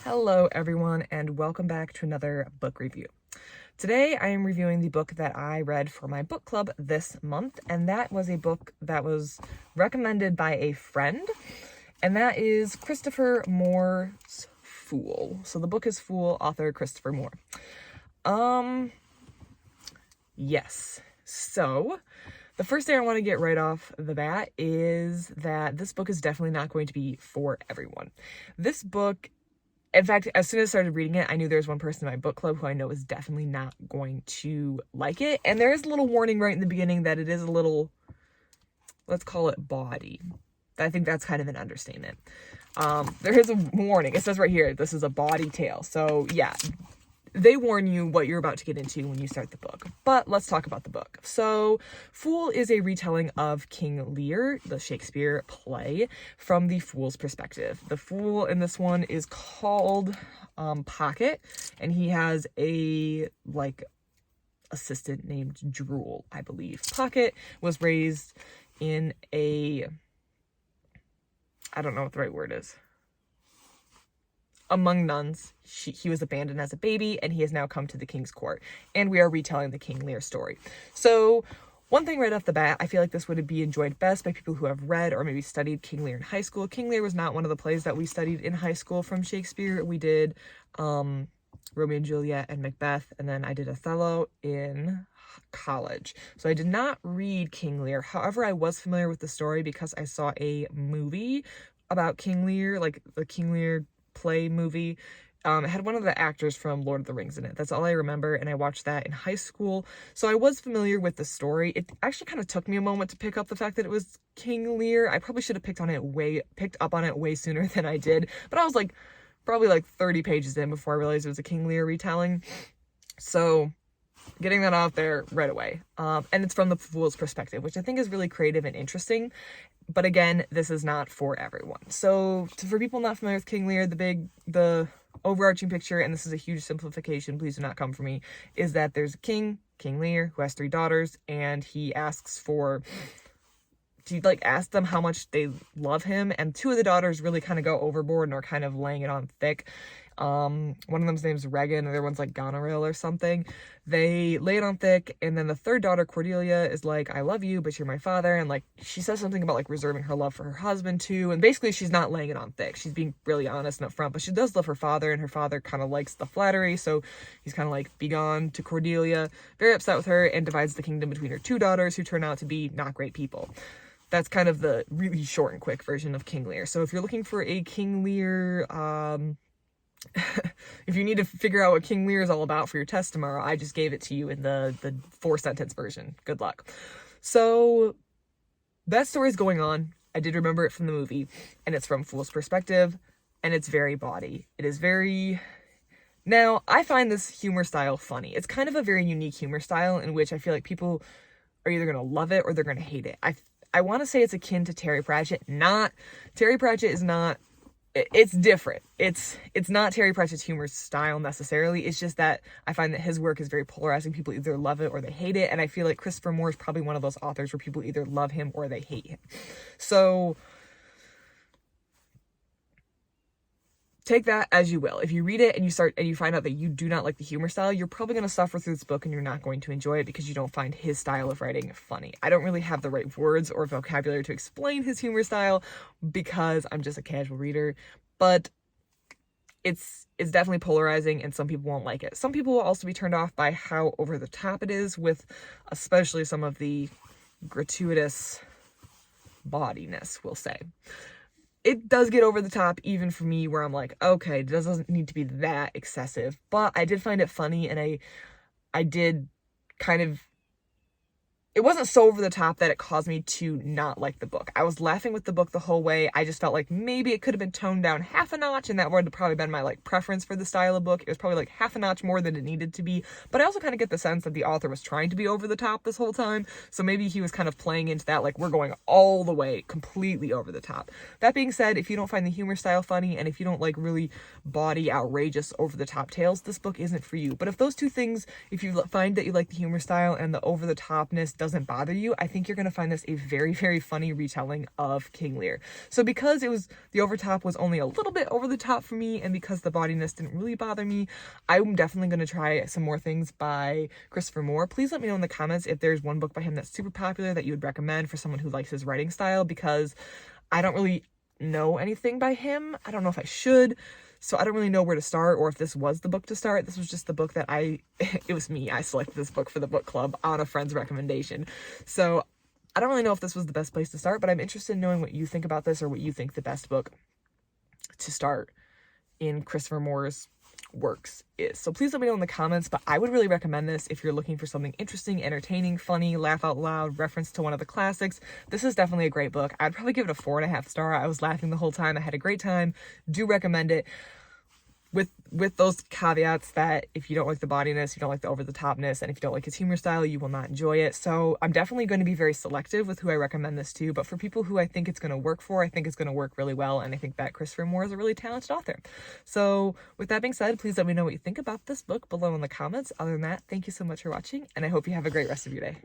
Hello everyone, and welcome back to another book review. Today I am reviewing the book that I read for my book club this month, and that was a book that was recommended by a friend, and that is Christopher Moore's Fool. So the book is Fool, author Christopher Moore. Yes. So the first thing I want to get right off the bat is that this book is definitely not going to be for everyone. This book, in fact, as soon as I started reading it, I knew there was one person in my book club who I know is definitely not going to like it. And there is a little warning right in the beginning that it is a little, let's call it bawdy. I think that's kind of an understatement. There is a warning. It says right here, this is a bawdy tale. So yeah, they warn you what you're about to get into when you start the book. But let's talk about the book. So Fool is a retelling of King Lear, the Shakespeare play, from the Fool's perspective. The Fool in this one is called Pocket, and he has a assistant named Drool, I believe. Pocket was raised in I don't know what the right word is. Among nuns. He was abandoned as a baby, and he has now come to the king's court. And we are retelling the King Lear story. So one thing right off the bat, I feel like this would be enjoyed best by people who have read or maybe studied King Lear in high school. King Lear was not one of the plays that we studied in high school from Shakespeare. We did Romeo and Juliet and Macbeth, and then I did Othello in college. So I did not read King Lear. However, I was familiar with the story because I saw a movie about King Lear, like the King Lear play movie. It had one of the actors from Lord of the Rings in it. That's all I remember, and I watched that in high school. So I was familiar with the story. It actually kind of took me a moment to pick up the fact that it was King Lear. I probably should have picked up on it way sooner than I did, but I was probably 30 pages in before I realized it was a King Lear retelling. So getting that out there right away. And it's from the Fool's perspective, which I think is really creative and interesting. But again, this is not for everyone. So for people not familiar with King Lear, the overarching picture, and this is a huge simplification, please do not come for me, is that there's a king, King Lear, who has 3 daughters, and he asks them how much they love him, and 2 of the daughters really kind of go overboard and are kind of laying it on thick. One of them's name's Regan, the other one's Goneril or something. They lay it on thick, and then the 3rd daughter, Cordelia, is like, I love you, but you're my father, and she says something about reserving her love for her husband too, and basically she's not laying it on thick. She's being really honest and upfront, but she does love her father, and her father kind of likes the flattery, so he's kind of begone to Cordelia, very upset with her, and divides the kingdom between her 2 daughters, who turn out to be not great people. That's kind of the really short and quick version of King Lear. So if you're looking for a King Lear, if you need to figure out what King Lear is all about for your test tomorrow, I just gave it to you in the 4-sentence version. Good luck. So that story's going on. I did remember it from the movie, and it's from Fool's perspective, and it's very bawdy. It is very... Now, I find this humor style funny. It's kind of a very unique humor style in which I feel like people are either going to love it or they're going to hate it. I want to say it's akin to Terry Pratchett. Terry Pratchett is not... It's different. It's not Terry Pratchett's humor style necessarily. It's just that I find that his work is very polarizing. People either love it or they hate it. And I feel like Christopher Moore is probably one of those authors where people either love him or they hate him. So take that as you will. If you read it and you find out that you do not like the humor style, you're probably going to suffer through this book and you're not going to enjoy it because you don't find his style of writing funny. I don't really have the right words or vocabulary to explain his humor style because I'm just a casual reader, but it's definitely polarizing and some people won't like it. Some people will also be turned off by how over the top it is, with especially some of the gratuitous bawdiness, we'll say. It does get over the top even for me, where I'm like, okay, it doesn't need to be that excessive, but I did find it funny, and I did kind of... It wasn't so over the top that it caused me to not like the book. I was laughing with the book the whole way. I just felt like maybe it could have been toned down half a notch, and that would have probably been my preference for the style of book. It was probably half a notch more than it needed to be. But I also kind of get the sense that the author was trying to be over the top this whole time. So maybe he was kind of playing into that, we're going all the way completely over the top. That being said, if you don't find the humor style funny, and if you don't like really bawdy, outrageous, over the top tales, this book isn't for you. But if those two things, if you find that you like the humor style and the over the topness doesn't bother you, I think you're going to find this a very, very funny retelling of King Lear. So because the overtop was only a little bit over the top for me, and because the bawdiness didn't really bother me, I'm definitely going to try some more things by Christopher Moore. Please let me know in the comments if there's one book by him that's super popular that you would recommend for someone who likes his writing style, because I don't really know anything by him. I don't know if I should. So I don't really know where to start, or if this was the book to start. This was just the book that it was me. I selected this book for the book club on a friend's recommendation. So I don't really know if this was the best place to start, but I'm interested in knowing what you think about this, or what you think the best book to start in Christopher Moore's works is. So please let me know in the comments, but I would really recommend this if you're looking for something interesting, entertaining, funny, laugh out loud, reference to one of the classics. This is definitely a great book. I'd probably give it a 4.5 star. I was laughing the whole time. I had a great time. Do recommend it. With those caveats that if you don't like the bawdiness, you don't like the over-the-topness, and if you don't like his humor style, you will not enjoy it. So I'm definitely going to be very selective with who I recommend this to, but for people who I think it's going to work for, I think it's going to work really well, and I think that Christopher Moore is a really talented author. So with that being said, please let me know what you think about this book below in the comments. Other than that, thank you so much for watching, and I hope you have a great rest of your day.